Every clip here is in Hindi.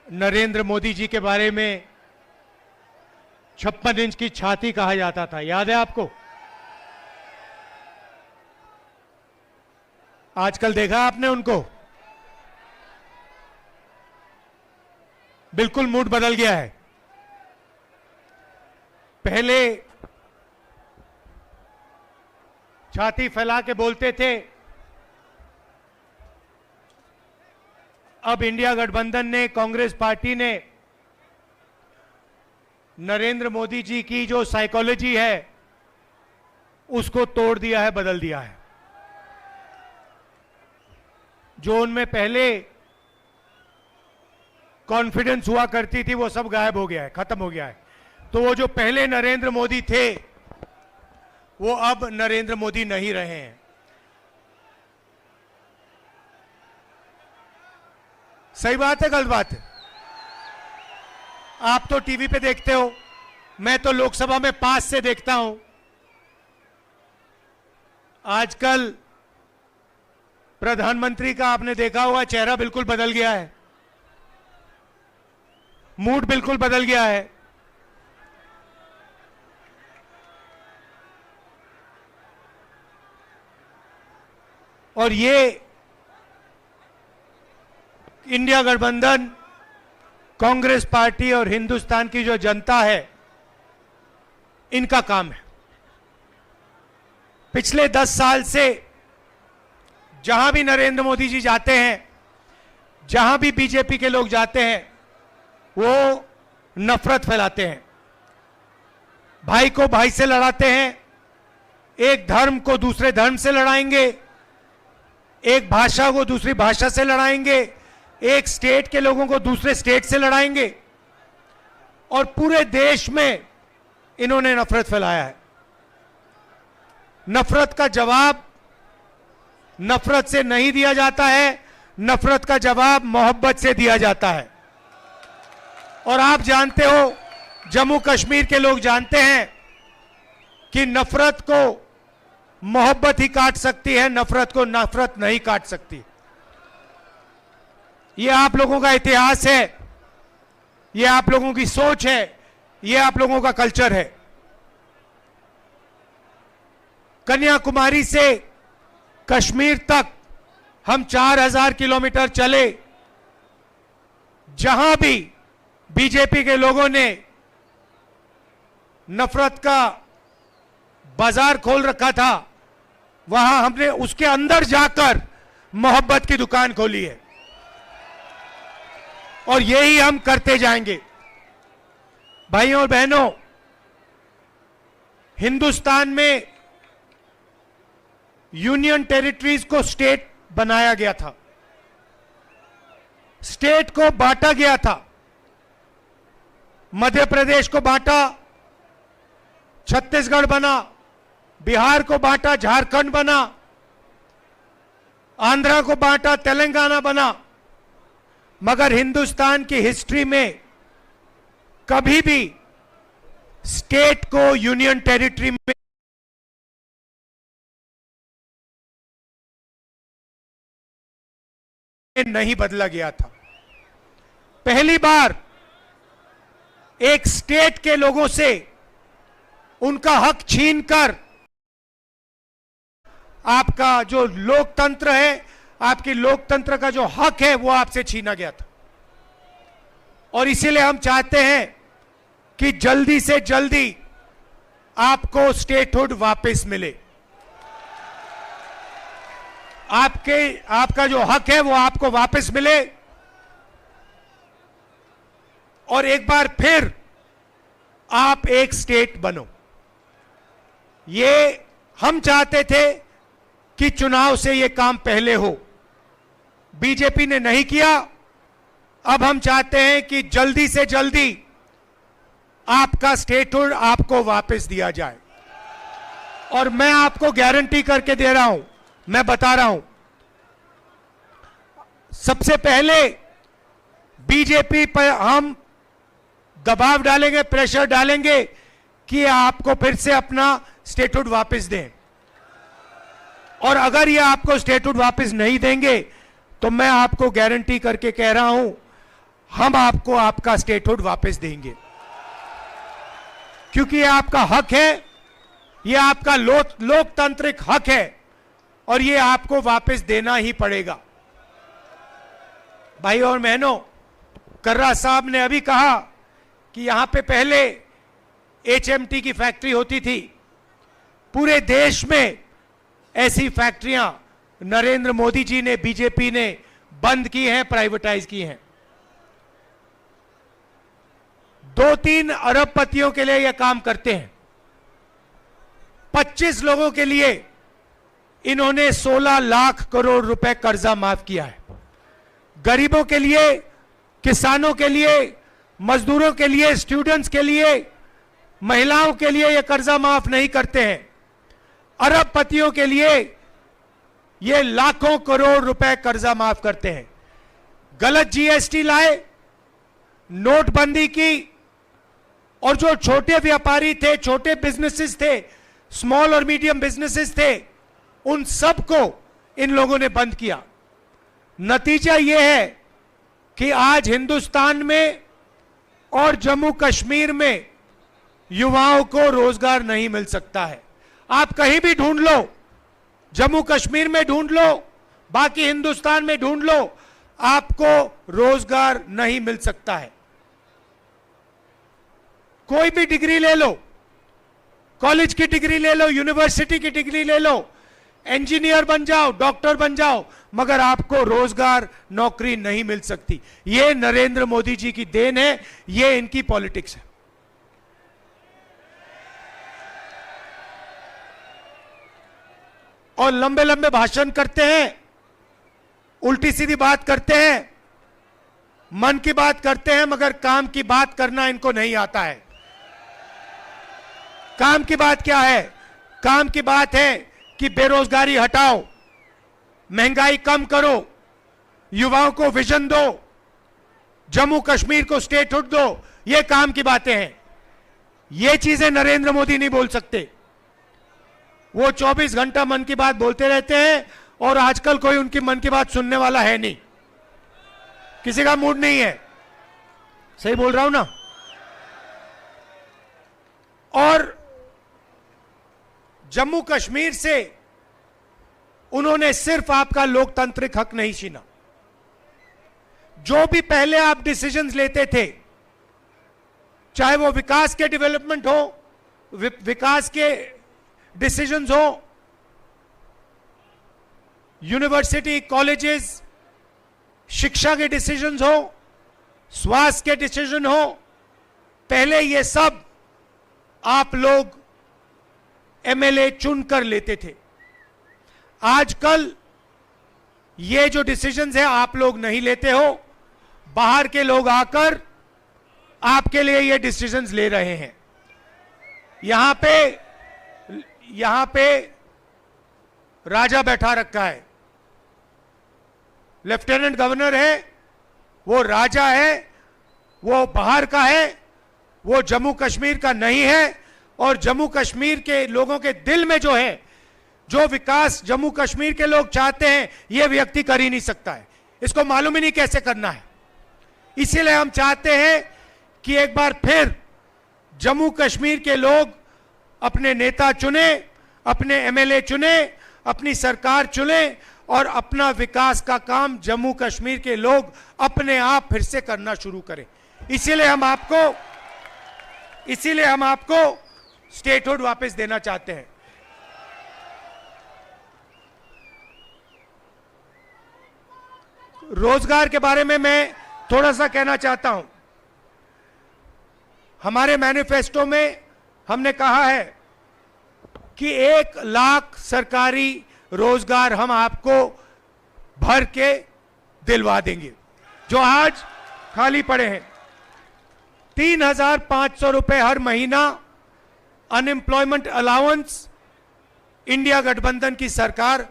नरेंद्र मोदी जी के बारे में 56 इंच की छाती कहा जाता था, याद है आपको? आजकल देखा आपने उनको? बिल्कुल मूड बदल गया है। पहले छाती फैला के बोलते थे, अब इंडिया गठबंधन ने, कांग्रेस पार्टी ने नरेंद्र मोदी जी की जो साइकोलॉजी है उसको तोड़ दिया है, बदल दिया है। जो उनमें पहले कॉन्फिडेंस हुआ करती थी वो सब गायब हो गया है, खत्म हो गया है। तो वो जो पहले नरेंद्र मोदी थे वो अब नरेंद्र मोदी नहीं रहे हैं। सही बात है, गलत बात है? आप तो टीवी पे देखते हो, मैं तो लोकसभा में पास से देखता हूं। आजकल प्रधानमंत्री का आपने देखा हुआ चेहरा बिल्कुल बदल गया है, मूड बिल्कुल बदल गया है। और ये इंडिया गठबंधन, कांग्रेस पार्टी और हिंदुस्तान की जो जनता है, इनका काम है। पिछले 10 साल से जहां भी नरेंद्र मोदी जी जाते हैं, जहां भी बीजेपी के लोग जाते हैं, वो नफरत फैलाते हैं, भाई को भाई से लड़ाते हैं, एक धर्म को दूसरे धर्म से लड़ाएंगे, एक भाषा को दूसरी भाषा से लड़ाएंगे, एक स्टेट के लोगों को दूसरे स्टेट से लड़ाएंगे, और पूरे देश में इन्होंने नफरत फैलाया है। नफरत का जवाब नफरत से नहीं दिया जाता है, नफरत का जवाब मोहब्बत से दिया जाता है। और आप जानते हो, जम्मू कश्मीर के लोग जानते हैं कि नफरत को मोहब्बत ही काट सकती है, नफरत को नफरत नहीं काट सकती। ये आप लोगों का इतिहास है, ये आप लोगों की सोच है, ये आप लोगों का कल्चर है। कन्याकुमारी से कश्मीर तक हम 4000 किलोमीटर चले, जहां भी बीजेपी के लोगों ने नफरत का बाजार खोल रखा था, वहां हमने उसके अंदर जाकर मोहब्बत की दुकान खोली है, और यही हम करते जाएंगे। भाइयों और बहनों, हिंदुस्तान में यूनियन टेरिटरीज को स्टेट बनाया गया था, स्टेट को बांटा गया था। मध्य प्रदेश को बांटा, छत्तीसगढ़ बना, बिहार को बांटा, झारखंड बना, आंध्रा को बांटा, तेलंगाना बना। मगर हिंदुस्तान की हिस्ट्री में कभी भी स्टेट को यूनियन टेरिटरी में नहीं बदला गया था। पहली बार एक स्टेट के लोगों से उनका हक छीनकर आपका जो लोकतंत्र है, आपकी लोकतंत्र का जो हक है, वो आपसे छीना गया था। और इसीलिए हम चाहते हैं कि जल्दी से जल्दी आपको स्टेटहुड वापस मिले। आपका जो हक है वो आपको वापस मिले, और एक बार फिर आप एक स्टेट बनो। ये हम चाहते थे कि चुनाव से ये काम पहले हो, बीजेपी ने नहीं किया। अब हम चाहते हैं कि जल्दी से जल्दी आपका स्टेटहुड आपको वापस दिया जाए। और मैं आपको गारंटी करके दे रहा हूं, मैं बता रहा हूं, सबसे पहले बीजेपी पर हम दबाव डालेंगे, प्रेशर डालेंगे कि आपको फिर से अपना स्टेटहुड वापस दें। और अगर ये आपको स्टेटहुड वापस नहीं देंगे तो मैं आपको गारंटी करके कह रहा हूं, हम आपको आपका स्टेटहुड वापस देंगे, क्योंकि ये आपका हक है, ये आपका लोकतांत्रिक हक है और ये आपको वापस देना ही पड़ेगा। भाई और बहनों, कर्रा साहब ने अभी कहा कि यहां पे पहले HMT की फैक्ट्री होती थी। पूरे देश में ऐसी फैक्ट्रियां नरेंद्र मोदी जी ने, बीजेपी ने बंद की हैं, प्राइवेटाइज की हैं। 2-3 अरबपतियों के लिए यह काम करते हैं। 25 लोगों के लिए इन्होंने 16 लाख करोड़ रुपए कर्जा माफ किया है। गरीबों के लिए, किसानों के लिए, मजदूरों के लिए, स्टूडेंट्स के लिए, महिलाओं के लिए यह कर्जा माफ नहीं करते हैं। अरबपतियों के लिए ये लाखों करोड़ रुपए कर्जा माफ करते हैं। गलत GST लाए, नोटबंदी की, और जो छोटे व्यापारी थे, छोटे बिजनेसेस थे, स्मॉल और मीडियम बिजनेसेस थे, उन सबको इन लोगों ने बंद किया। नतीजा यह है कि आज हिंदुस्तान में और जम्मू कश्मीर में युवाओं को रोजगार नहीं मिल सकता है। आप कहीं भी ढूंढ लो, जम्मू कश्मीर में ढूंढ लो, बाकी हिंदुस्तान में ढूंढ लो, आपको रोजगार नहीं मिल सकता है। कोई भी डिग्री ले लो, कॉलेज की डिग्री ले लो, यूनिवर्सिटी की डिग्री ले लो, इंजीनियर बन जाओ, डॉक्टर बन जाओ, मगर आपको रोजगार, नौकरी नहीं मिल सकती। यह नरेंद्र मोदी जी की देन है, यह इनकी पॉलिटिक्स है। और लंबे लंबे भाषण करते हैं, उल्टी सीधी बात करते हैं, मन की बात करते हैं, मगर काम की बात करना इनको नहीं आता है। काम की बात क्या है? काम की बात है कि बेरोजगारी हटाओ, महंगाई कम करो, युवाओं को विजन दो, जम्मू कश्मीर को स्टेटहुड दो। ये काम की बातें हैं। ये चीजें नरेंद्र मोदी नहीं बोल सकते। वो 24 घंटा मन की बात बोलते रहते हैं और आजकल कोई उनकी मन की बात सुनने वाला है नहीं, किसी का मूड नहीं है। सही बोल रहा हूं ना? और जम्मू कश्मीर से उन्होंने सिर्फ आपका लोकतांत्रिक हक नहीं छीना। जो भी पहले आप डिसीजंस लेते थे, चाहे वो विकास के डेवलपमेंट हो, विकास के डिसीजंस हो, यूनिवर्सिटी, कॉलेजेस, शिक्षा के डिसीजंस हो, स्वास्थ्य के डिसीजन हो, पहले ये सब आप लोग MLA चुनकर लेते थे। आजकल ये जो डिसीजंस है आप लोग नहीं लेते हो, बाहर के लोग आकर आपके लिए ये डिसीजंस ले रहे हैं। यहां पे राजा बैठा रखा है, लेफ्टिनेंट गवर्नर है, वो राजा है, वो बाहर का है, वो जम्मू कश्मीर का नहीं है। और जम्मू कश्मीर के लोगों के दिल में जो है, जो विकास जम्मू कश्मीर के लोग चाहते हैं, ये व्यक्ति कर ही नहीं सकता है। इसको मालूम ही नहीं कैसे करना है। इसीलिए हम चाहते हैं कि एक बार फिर जम्मू कश्मीर के लोग अपने नेता चुने, अपने MLA चुने, अपनी सरकार चुने और अपना विकास का काम जम्मू कश्मीर के लोग अपने आप फिर से करना शुरू करें। इसीलिए हम आपको स्टेटहुड वापस देना चाहते हैं। रोजगार के बारे में मैं थोड़ा सा कहना चाहता हूं। हमारे मैनिफेस्टो में हमने कहा है कि 1 लाख सरकारी रोजगार हम आपको भर के दिलवा देंगे, जो आज खाली पड़े हैं। 3,500 रुपए हर महीना अनएम्प्लॉयमेंट अलाउंस इंडिया गठबंधन की सरकार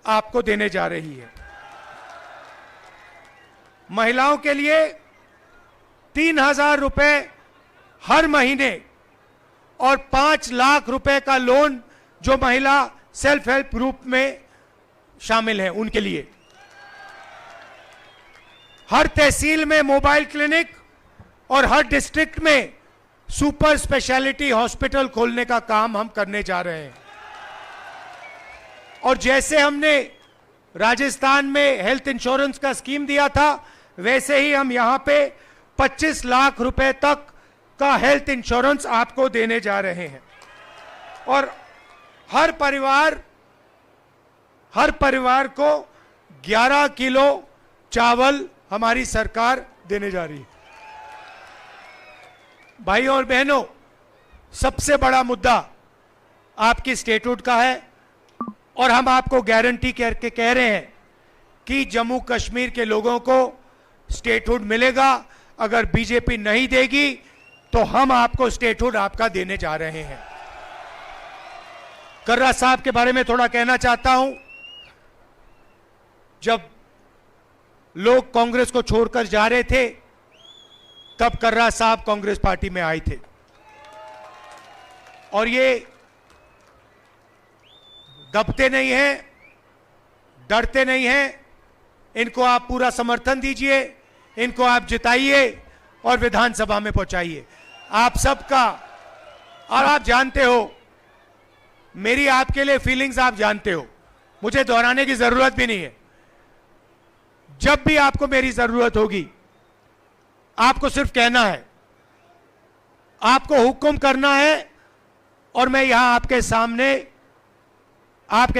आपको देने जा रही है। महिलाओं के लिए 3,000 रुपए हर महीने और 5 लाख रुपए का लोन जो महिला सेल्फ हेल्प ग्रुप में शामिल हैं उनके लिए। हर तहसील में मोबाइल क्लिनिक और हर डिस्ट्रिक्ट में सुपर स्पेशलिटी हॉस्पिटल खोलने का काम हम करने जा रहे हैं। और जैसे हमने राजस्थान में हेल्थ इंश्योरेंस का स्कीम दिया था, वैसे ही हम यहां पे 25 लाख रुपए तक का हेल्थ इंश्योरेंस आपको देने जा रहे हैं। और हर परिवार को 11 किलो चावल हमारी सरकार देने जा रही है। भाइयों और बहनों, सबसे बड़ा मुद्दा आपकी स्टेटहुड का है और हम आपको गारंटी करके कह रहे हैं कि जम्मू कश्मीर के लोगों को स्टेटहुड मिलेगा। अगर बीजेपी नहीं देगी तो हम आपको स्टेटहुड आपका देने जा रहे हैं। कर्रा साहब के बारे में थोड़ा कहना चाहता हूं। जब लोग कांग्रेस को छोड़कर जा रहे थे, तब कर्रा साहब कांग्रेस पार्टी में आए थे और ये दबते नहीं हैं, डरते नहीं हैं। इनको आप पूरा समर्थन दीजिए, इनको आप जिताइए और विधानसभा में पहुंचाइए। आप सबका, और आप जानते हो मेरी आपके लिए फीलिंग्स, आप जानते हो, मुझे दोहराने की जरूरत भी नहीं है। जब भी आपको मेरी जरूरत होगी, आपको सिर्फ कहना है, आपको हुक्म करना है और मैं यहां आपके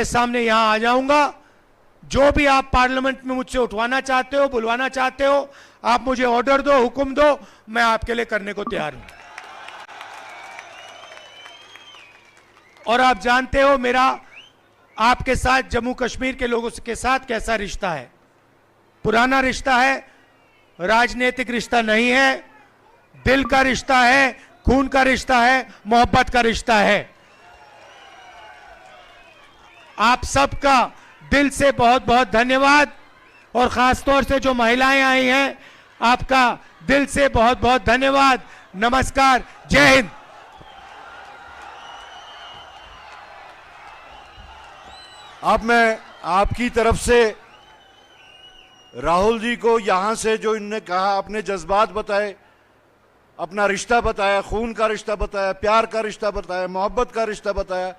सामने यहां आ जाऊंगा। जो भी आप पार्लियामेंट में मुझसे उठवाना चाहते हो, बुलवाना चाहते हो, आप मुझे ऑर्डर दो, हुक्म दो, मैं आपके लिए करने को तैयार हूं। और आप जानते हो मेरा आपके साथ, जम्मू कश्मीर के लोगों के साथ कैसा रिश्ता है। पुराना रिश्ता है, राजनीतिक रिश्ता नहीं है, दिल का रिश्ता है, खून का रिश्ता है, मोहब्बत का रिश्ता है। आप सबका दिल से बहुत बहुत धन्यवाद और खासतौर से जो महिलाएं आई हैं, आपका दिल से बहुत बहुत धन्यवाद। नमस्कार, जय हिंद। अब मैं आपकी तरफ से राहुल जी को यहां से जो इन्होंने कहा, अपने जज्बात बताए, अपना रिश्ता बताया, खून का रिश्ता बताया, प्यार का रिश्ता बताया, मोहब्बत का रिश्ता बताया,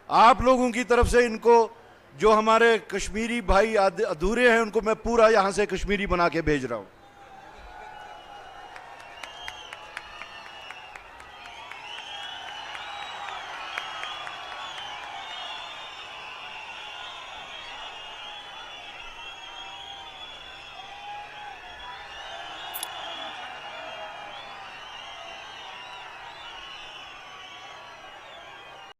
आप लोगों की तरफ से इनको, जो हमारे कश्मीरी भाई अधूरे हैं, उनको मैं पूरा यहां से कश्मीरी बना के भेज रहा हूं।